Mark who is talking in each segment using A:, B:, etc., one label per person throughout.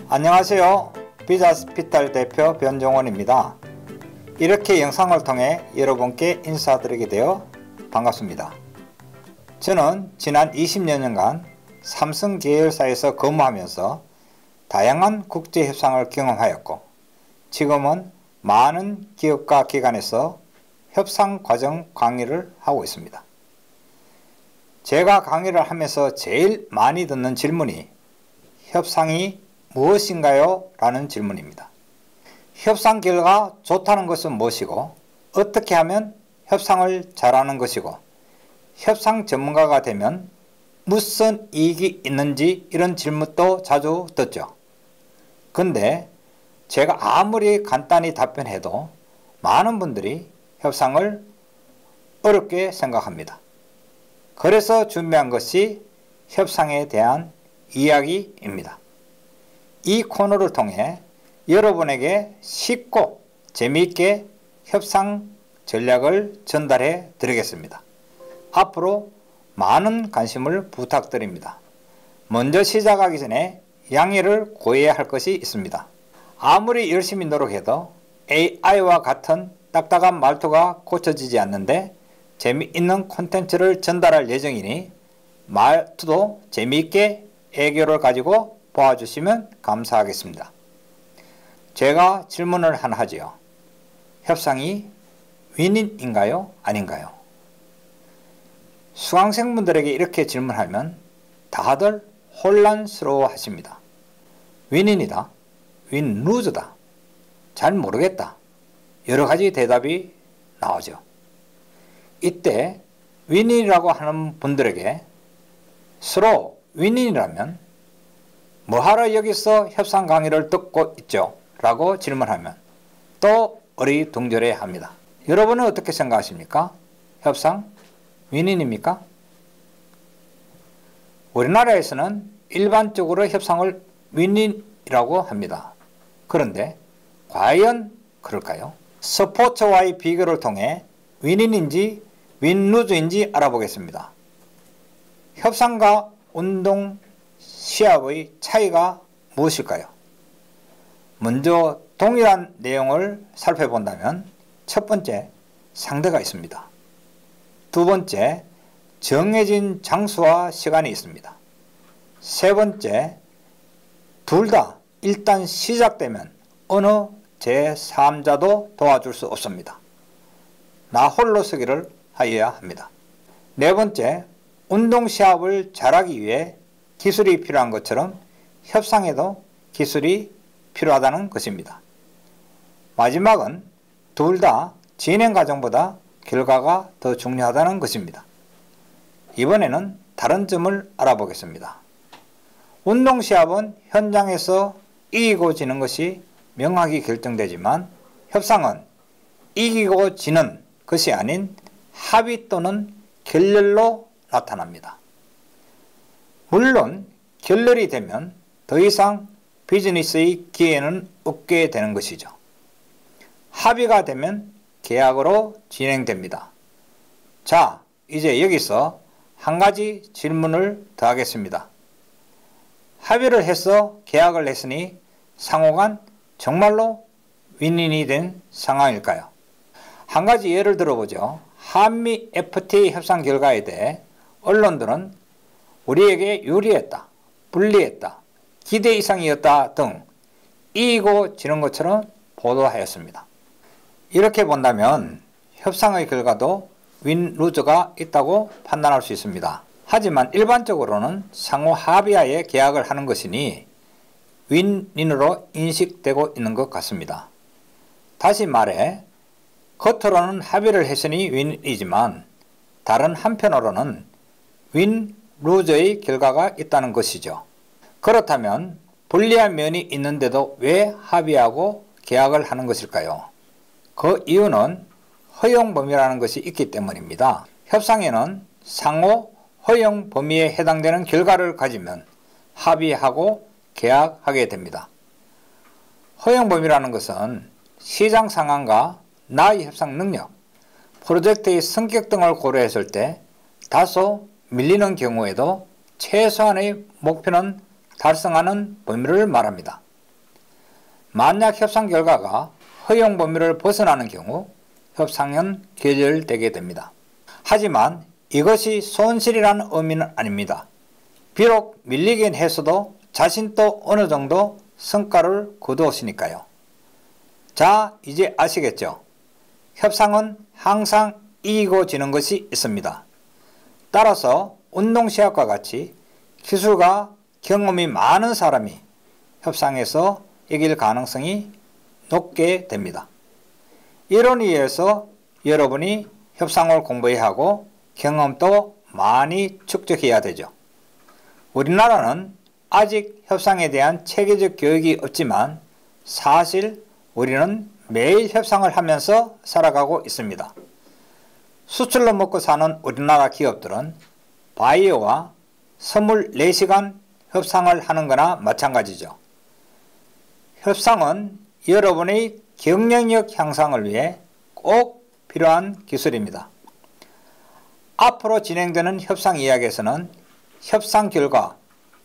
A: 안녕하세요. 비자스피탈 대표 변종원입니다. 이렇게 영상을 통해 여러분께 인사드리게 되어 반갑습니다. 저는 지난 20여 년간 삼성 계열사에서 근무하면서 다양한 국제협상을 경험하였고, 지금은 많은 기업과 기관에서 협상 과정 강의를 하고 있습니다. 제가 강의를 하면서 제일 많이 듣는 질문이 협상이 무엇인가요? 라는 질문입니다. 협상 결과 좋다는 것은 무엇이고, 어떻게 하면 협상을 잘하는 것이고, 협상 전문가가 되면 무슨 이익이 있는지, 이런 질문도 자주 듣죠. 근데 제가 아무리 간단히 답변해도 많은 분들이 협상을 어렵게 생각합니다. 그래서 준비한 것이 협상에 대한 이야기입니다. 이 코너를 통해 여러분에게 쉽고 재미있게 협상 전략을 전달해 드리겠습니다. 앞으로 많은 관심을 부탁드립니다. 먼저 시작하기 전에 양해를 구해야 할 것이 있습니다. 아무리 열심히 노력해도 AI와 같은 딱딱한 말투가 고쳐지지 않는데 재미있는 콘텐츠를 전달할 예정이니 말투도 재미있게 애교를 가지고 보아주시면 감사하겠습니다. 제가 질문을 하나 하지요. 협상이 윈윈인가요? 아닌가요? 수강생분들에게 이렇게 질문하면 다들 혼란스러워 하십니다. 윈윈이다, 윈루즈다, 잘 모르겠다, 여러가지 대답이 나오죠. 이때 윈윈이라고 하는 분들에게 서로 윈윈이라면 뭐하러 여기서 협상 강의를 듣고 있죠? 라고 질문하면 또 어리둥절해 합니다. 여러분은 어떻게 생각하십니까? 협상 윈윈입니까? 우리나라에서는 일반적으로 협상을 윈윈이라고 합니다. 그런데 과연 그럴까요? 스포츠와의 비교를 통해 윈윈인지 윈루즈인지 알아보겠습니다. 협상과 운동, 시합의 차이가 무엇일까요? 먼저 동일한 내용을 살펴본다면 첫 번째, 상대가 있습니다. 두 번째, 정해진 장소와 시간이 있습니다. 세 번째, 둘 다 일단 시작되면 어느 제3자도 도와줄 수 없습니다. 나 홀로 서기를 하여야 합니다. 네 번째, 운동시합을 잘하기 위해 기술이 필요한 것처럼 협상에도 기술이 필요하다는 것입니다. 마지막은 둘 다 진행 과정보다 결과가 더 중요하다는 것입니다. 이번에는 다른 점을 알아보겠습니다. 운동시합은 현장에서 이기고 지는 것이 명확히 결정되지만 협상은 이기고 지는 것이 아닌 합의 또는 결렬로 나타납니다. 물론 결렬이 되면 더 이상 비즈니스의 기회는 없게 되는 것이죠. 합의가 되면 계약으로 진행됩니다. 자, 이제 여기서 한 가지 질문을 더 하겠습니다. 합의를 해서 계약을 했으니 상호간 정말로 윈윈이 된 상황일까요? 한 가지 예를 들어보죠. 한미 FTA 협상 결과에 대해 언론들은 우리에게 유리했다, 불리했다, 기대 이상이었다 등 이기고 지는 것처럼 보도하였습니다. 이렇게 본다면 협상의 결과도 윈루즈가 있다고 판단할 수 있습니다. 하지만 일반적으로는 상호 합의하에 계약을 하는 것이니 윈윈으로 인식되고 있는 것 같습니다. 다시 말해 겉으로는 합의를 했으니 윈이지만 다른 한편으로는 윈루즈의 결과가 있다는 것이죠. 그렇다면 불리한 면이 있는데도 왜 합의하고 계약을 하는 것일까요? 그 이유는 허용 범위라는 것이 있기 때문입니다. 협상에는 상호 허용 범위에 해당되는 결과를 가지면 합의하고 계약하게 됩니다. 허용 범위라는 것은 시장 상황과 나의 협상 능력, 프로젝트의 성격 등을 고려했을 때 다소 밀리는 경우에도 최소한의 목표는 달성하는 범위를 말합니다. 만약 협상 결과가 허용 범위를 벗어나는 경우 협상은 결렬되게 됩니다. 하지만 이것이 손실이라는 의미는 아닙니다. 비록 밀리긴 했어도 자신도 어느 정도 성과를 거두었으니까요. 자, 이제 아시겠죠? 협상은 항상 이기고 지는 것이 있습니다. 따라서 운동시합과 같이 기술과 경험이 많은 사람이 협상에서 이길 가능성이 높게 됩니다. 이런 이유에서 여러분이 협상을 공부해야 하고 경험도 많이 축적해야 되죠. 우리나라는 아직 협상에 대한 체계적 교육이 없지만 사실 우리는 매일 협상을 하면서 살아가고 있습니다. 수출로 먹고 사는 우리나라 기업들은 바이어와 24시간 협상을 하는 거나 마찬가지죠. 협상은 여러분의 경쟁력 향상을 위해 꼭 필요한 기술입니다. 앞으로 진행되는 협상 이야기에서는 협상 결과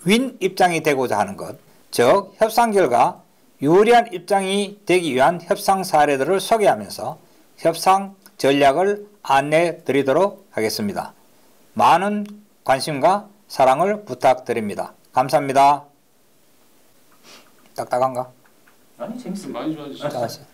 A: 윈 입장이 되고자 하는 것, 즉 협상 결과 유리한 입장이 되기 위한 협상 사례들을 소개하면서 협상 전략을 안내 드리도록 하겠습니다. 많은 관심과 사랑을 부탁드립니다. 감사합니다. 딱딱한가?
B: 아니 재밌습니다. 많이 좋아지셨어요.